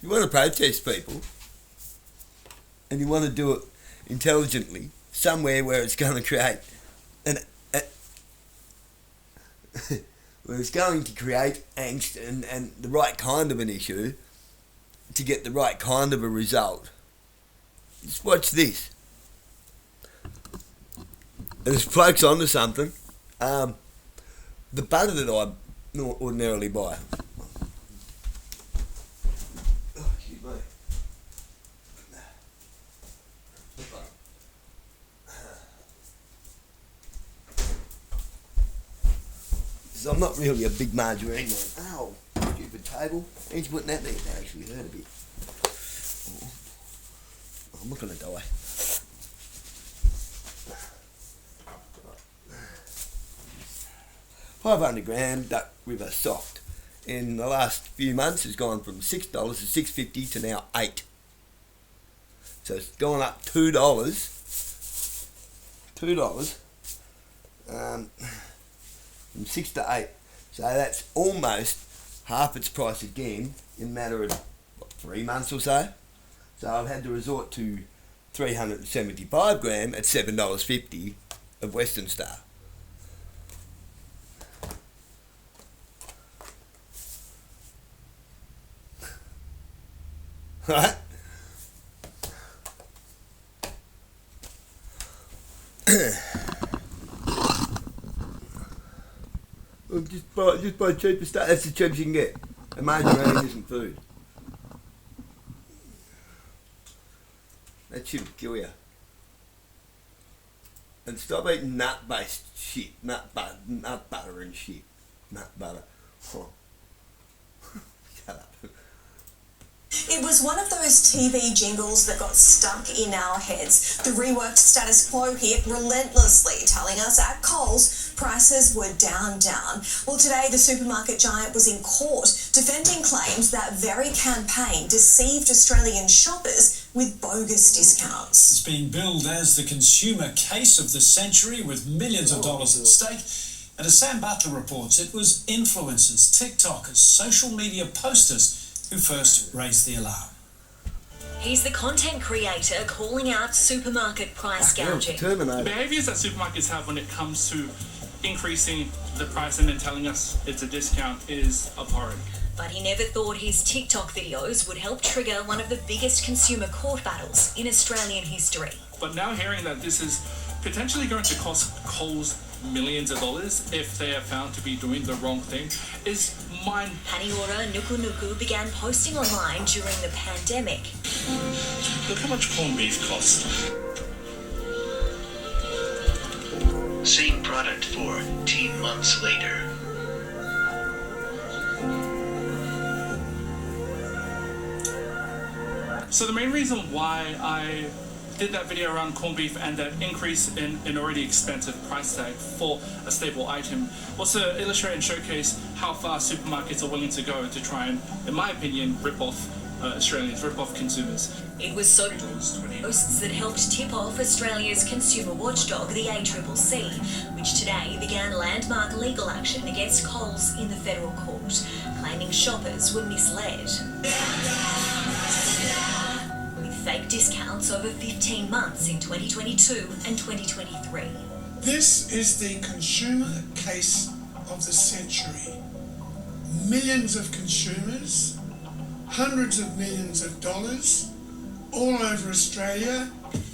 You want to protest people, and you want to do it intelligently, somewhere where it's going to create where it's going to create angst and the right kind of an issue to get the right kind of a result. Just watch this. And this bloke's onto something. The butter that I ordinarily buy. Oh, excuse me. So I'm not really a big margarine man. Ow, stupid table. Ain't you putting that there? That actually hurt a bit. Oh, I'm not going to die. 500 gram Duck River Soft in the last few months has gone from $6 to $6.50 to now $8. So it's gone up $2. From 6 to 8. So that's almost half its price again in a matter of 3 months or so. So I've had to resort to 375 gram at $7.50 of Western Star. Right? Well, just buy cheaper stuff. That's the cheapest you can get. And margarine isn't food. That should kill you. And stop eating nut-based shit. Nut butter and shit. Nut butter. Oh. Shut up. It was one of those TV jingles that got stuck in our heads. The reworked Status Quo hit relentlessly telling us at Coles prices were down. Well, today the supermarket giant was in court defending claims that very campaign deceived Australian shoppers with bogus discounts. It's being billed as the consumer case of the century with millions of dollars at stake. And as Sam Butler reports, it was influencers, TikTokers, social media posters who first raised the alarm. He's the content creator calling out supermarket price gouging. The behaviours that supermarkets have when it comes to increasing the price and then telling us it's a discount is abhorrent. But he never thought his TikTok videos would help trigger one of the biggest consumer court battles in Australian history. But now hearing that this is potentially going to cost Coles millions of dollars if they are found to be doing the wrong thing is mind. Haniora Nuku began posting online during the pandemic. Look how much corned beef costs. Same product 14 months later. So the main reason why I did that video around corned beef and that increase in an already expensive price tag for a staple item was to illustrate and showcase how far supermarkets are willing to go to try and, in my opinion, rip off Australians, rip off consumers. It was so posts that helped tip off Australia's consumer watchdog, the ACCC, which today began landmark legal action against Coles in the federal court, claiming shoppers were misled. Fake discounts over 15 months in 2022 and 2023. This is the consumer case of the century. Millions of consumers, hundreds of millions of dollars, all over Australia.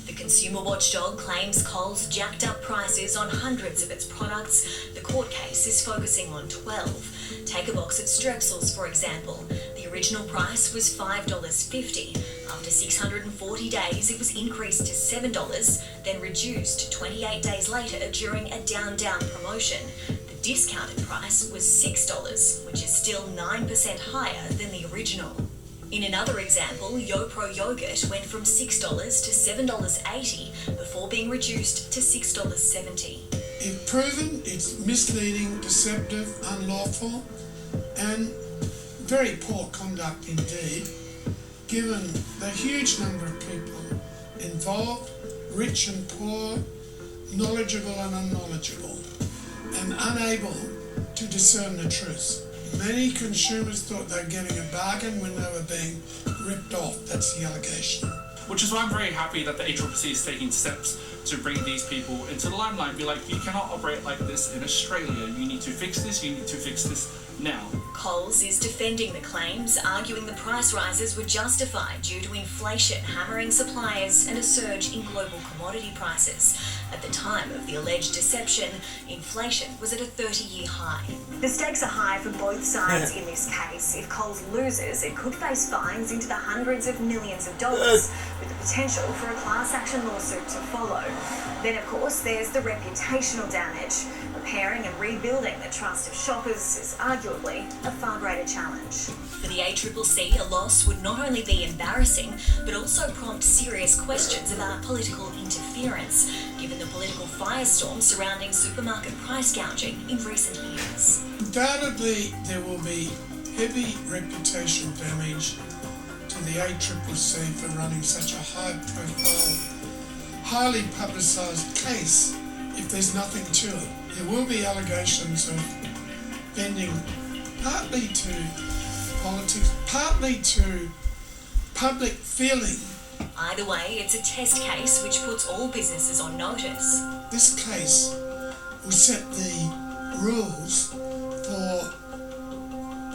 The consumer watchdog claims Coles jacked up prices on hundreds of its products. The court case is focusing on 12. Take a box of Strepsils, for example. The original price was $5.50. After 640 days, it was increased to $7, then reduced 28 days later during a down promotion. The discounted price was $6, which is still 9% higher than the original. In another example, YoPro yogurt went from $6 to $7.80 before being reduced to $6.70. If proven, it's misleading, deceptive, unlawful, and very poor conduct indeed, given the huge number of people involved, rich and poor, knowledgeable and unknowledgeable, and unable to discern the truth. Many consumers thought they were getting a bargain when they were being ripped off. That's the allegation. Which is why I'm very happy that the ACCC is taking steps to bring these people into the limelight. Be like, you cannot operate like this in Australia. You need to fix this. You need to fix this now. Coles is defending the claims, arguing the price rises were justified due to inflation hammering suppliers and a surge in global commodity prices. At the time of the alleged deception, inflation was at a 30-year high. The stakes are high for both sides in this case. If Coles loses, it could face fines into the hundreds of millions of dollars, with the potential for a class action lawsuit to follow. Then, of course, there's the reputational damage. Repairing and rebuilding the trust of shoppers is arguably a far greater challenge. For the ACCC, a loss would not only be embarrassing, but also prompt serious questions about political interference, given the political firestorm surrounding supermarket price gouging in recent years. Undoubtedly, there will be heavy reputational damage to the ACCC for running such a high-profile, highly publicised case if there's nothing to it. There will be allegations of bending partly to politics, partly to public feeling. Either way, it's a test case which puts all businesses on notice. This case will set the rules for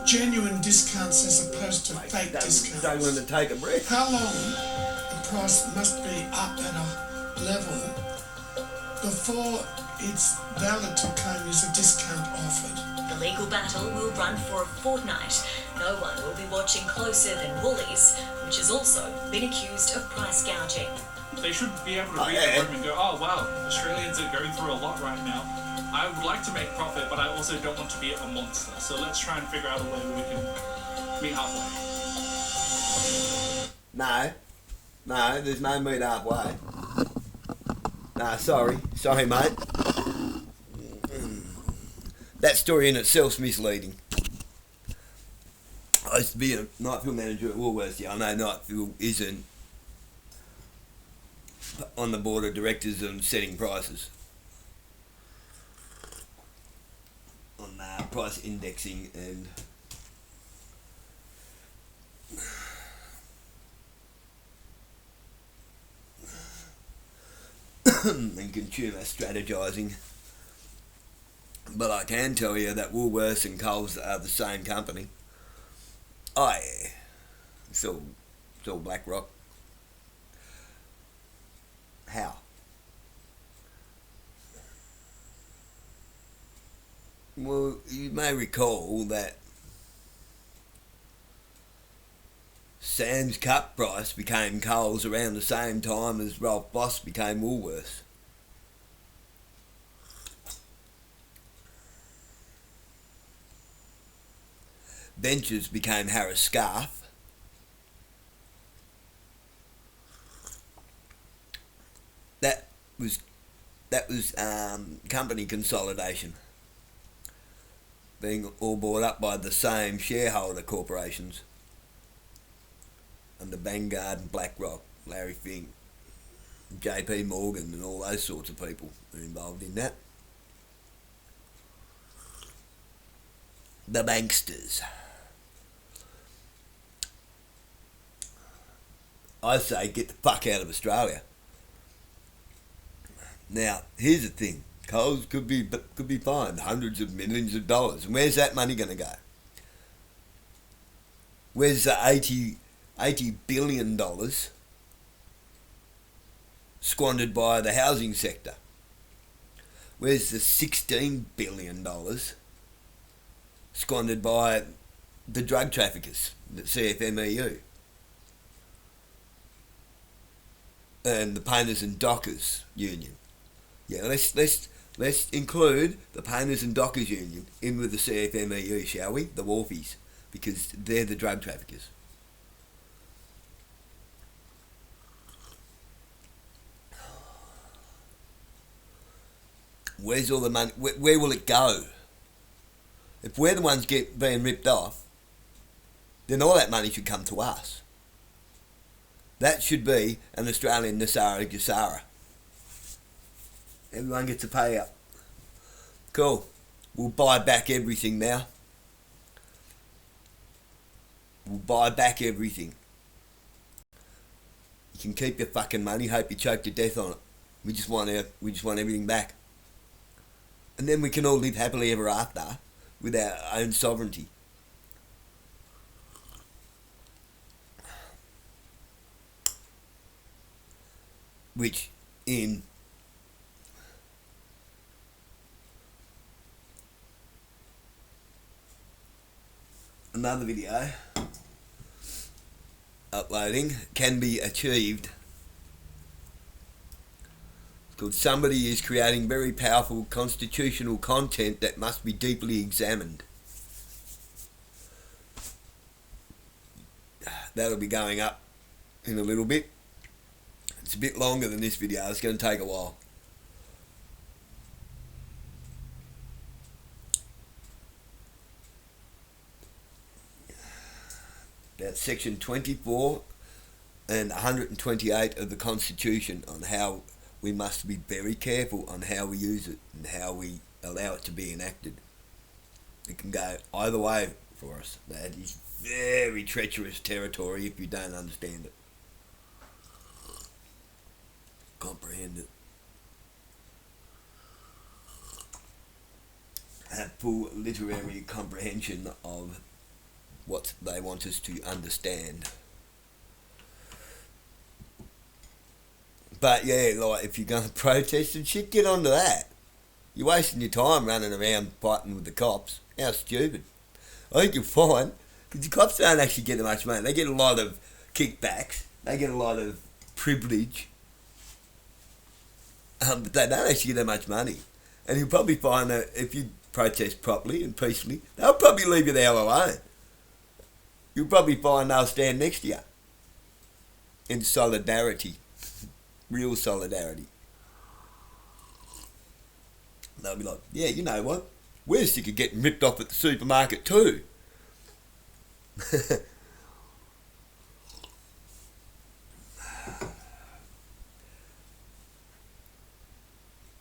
genuine discounts as opposed to fake discounts. Don't want to take a breath. How long the price must be up at a level before it's valid to claim as a discount offered. The legal battle will run for a fortnight. No one will be watching closer than Woolies, which has also been accused of price gouging. They should be able to read the room and go, oh wow, Australians are going through a lot right now. I would like to make profit, but I also don't want to be a monster. So let's try and figure out a way we can meet halfway. No, there's no meet halfway. Nah, sorry, mate. That story in itself's misleading. I used to be a night field manager at Woolworths. Yeah, I know night field isn't on the board of directors and setting prices. On price indexing and consumer strategizing. But I can tell you that Woolworths and Coles are the same company. Oh yeah, it's all BlackRock. How? Well, you may recall that Sam's Cup price became Coles around the same time as Ralph Boss became Woolworths. Ventures became Harris Scarfe. That was company consolidation, being all bought up by the same shareholder corporations under Vanguard and BlackRock, Larry Fink, JP Morgan and all those sorts of people are involved in that. The banksters. I say get the fuck out of Australia. Now, here's the thing. Coles could be fined hundreds of millions of dollars. And where's that money going to go? Where's the $80 billion squandered by the housing sector? Where's the $16 billion squandered by the drug traffickers, the CFMEU? And the Painters and Dockers Union. Yeah, let's include the Painters and Dockers Union in with the CFMEU, shall we? The Wharfies, because they're the drug traffickers. Where's all the money? Where will it go? If we're the ones being ripped off, then all that money should come to us. That should be an Australian Nasara Jasara. Everyone gets a payout. Cool. We'll buy back everything now. We'll buy back everything. You can keep your fucking money, hope you choke to death on it. We just want everything back. And then we can all live happily ever after with our own sovereignty. Which in another video uploading can be achieved. It's called Somebody is Creating Very Powerful Constitutional Content That Must Be Deeply Examined. That'll be going up in a little bit. It's a bit longer than this video. It's going to take a while. About section 24 and 128 of the Constitution on how we must be very careful on how we use it and how we allow it to be enacted. It can go either way for us. That is very treacherous territory if you don't understand it. Comprehend it. Have full literary comprehension of what they want us to understand. But yeah, like if you're going to protest and shit, get onto that. You're wasting your time running around fighting with the cops. How stupid. I think you're fine, because the cops don't actually get that much money. They get a lot of kickbacks. They get a lot of privilege. But they don't actually get that much money. And you'll probably find that if you protest properly and peacefully, they'll probably leave you the hell alone. You'll probably find they'll stand next to you. In solidarity. Real solidarity. They'll be like, yeah, you know what? We're sick of getting ripped off at the supermarket too.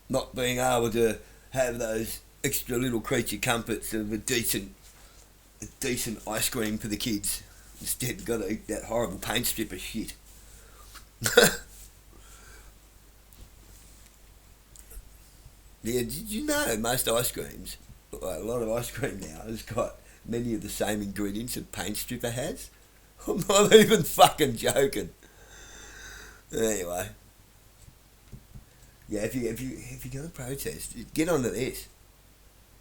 Not being able to have those extra little creature comforts of a decent ice cream for the kids. Instead, got to eat that horrible paint stripper shit. Yeah, did you know most ice creams, like a lot of ice cream now, has got many of the same ingredients that paint stripper has? I'm not even fucking joking. Anyway. Yeah, if you're going to protest, get onto this.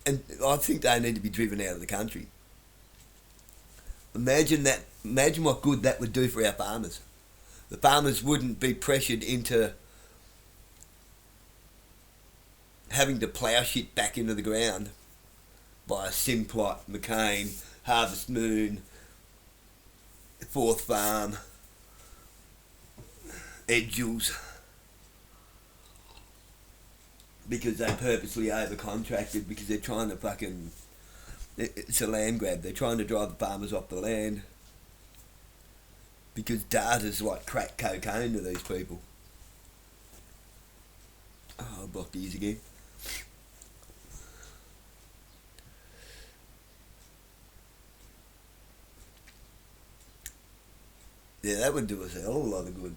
And I think they need to be driven out of the country. Imagine what good that would do for our farmers. The farmers wouldn't be pressured into having to plough shit back into the ground by Simplot, McCain, Harvest Moon, Fourth Farm, Ed Jules. Because they purposely over-contracted, because they're trying to fucking... It's a land grab. They're trying to drive the farmers off the land. Because data's like crack cocaine to these people. Oh, I blocked these again. Yeah, that would do us a hell of a lot of good.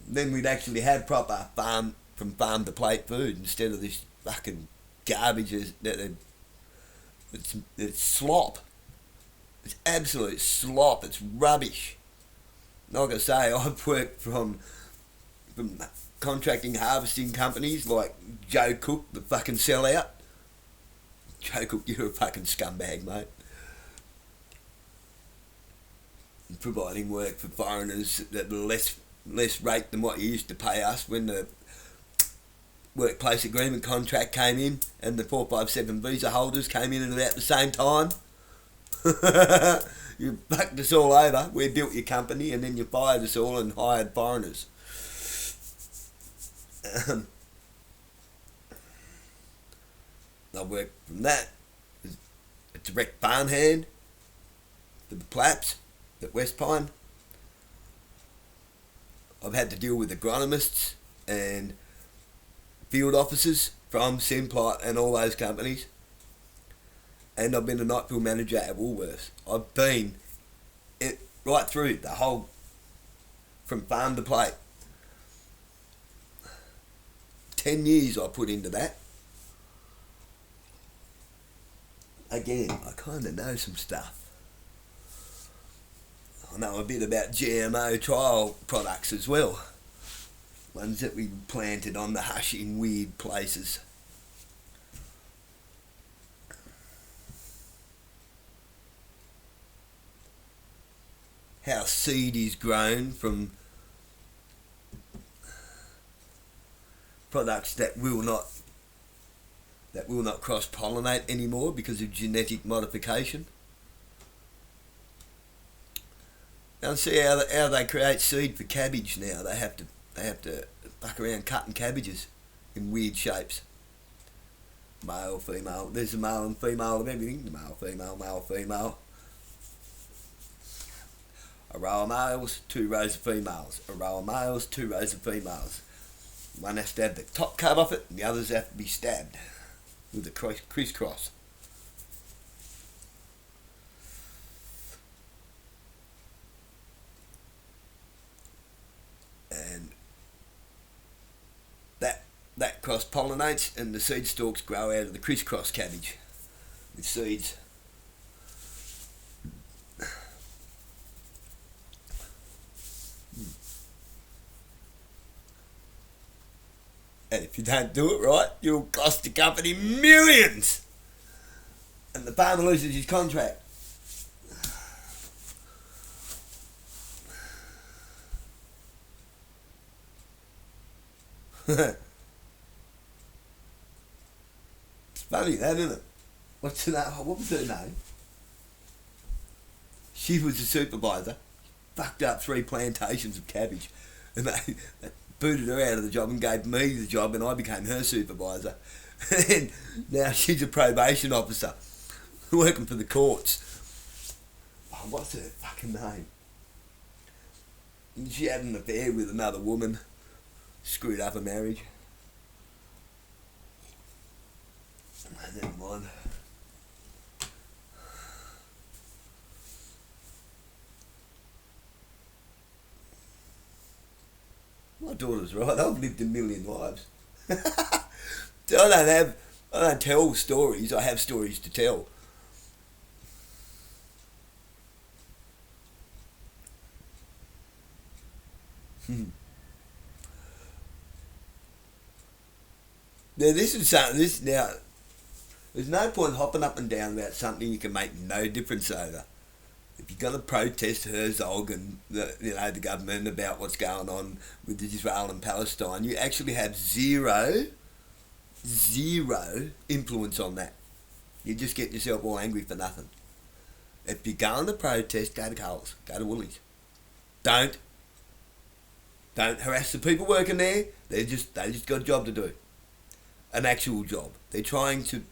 Then we'd actually have proper farm to plate food instead of this fucking garbage that it's slop. It's absolute slop. It's rubbish. Like I say, I've worked from contracting harvesting companies like Joe Cook, the fucking sellout. Joe Cook, you're a fucking scumbag, mate. Providing work for foreigners at less rate than what you used to pay us when the workplace agreement contract came in and the 457 visa holders came in at about the same time. You fucked us all over. We built your company and then you fired us all and hired foreigners. I worked from that as a direct farmhand for the Plaps at West Pine. I've had to deal with agronomists and field officers from Simplot and all those companies. and I've been a night field manager at Woolworths. I've been right through the whole, from farm to plate. 10 years I put into that. Again, I kind of know some stuff. I know a bit about GMO trial products as well. Ones that we planted on the hush in weird places. How seed is grown from products that will not cross-pollinate anymore because of genetic modification. Now see how they create seed for cabbage now. They have to fuck around cutting cabbages in weird shapes. Male, female. There's a male and female of everything. The male, female. A row of males, 2 rows of females. A row of males, 2 rows of females. One has to have the top cut off it, and the others have to be stabbed with a crisscross. And that cross-pollinates, and the seed stalks grow out of the crisscross cabbage with seeds. And if you don't do it right, you'll cost the company millions. And the farmer loses his contract. It's funny that, isn't it? What's her name? What was her name? She was a supervisor. Fucked up 3 plantations of cabbage. And they booted her out of the job and gave me the job, and I became her supervisor. And now she's a probation officer working for the courts. Oh, what's her fucking name? She had an affair with another woman, screwed up a marriage. Never mind. My daughter's right. I've lived a million lives. I don't tell stories. I have stories to tell. Now this is something. There's no point hopping up and down about something you can make no difference over. If you're going to protest Herzog and the government about what's going on with Israel and Palestine, you actually have zero influence on that. You just get yourself all angry for nothing. If you're going to protest, go to Coles, go to Woolies. Don't harass the people working there. They just got a job to do, an actual job. They're trying to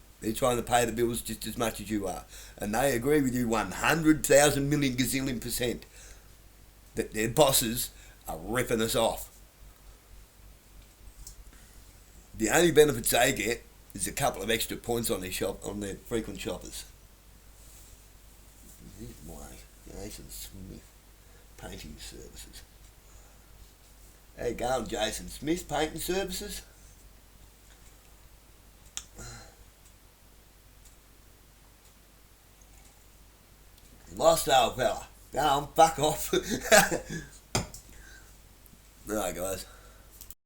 pay the bills just as much as you are. And they agree with you 100,000 million gazillion % that their bosses are ripping us off. The only benefits they get is a couple of extra points on their frequent shoppers. Here's my Jason Smith Painting Services. How you going, Jason Smith Painting Services? Lifestyle fella. Go on, fuck off. Alright guys.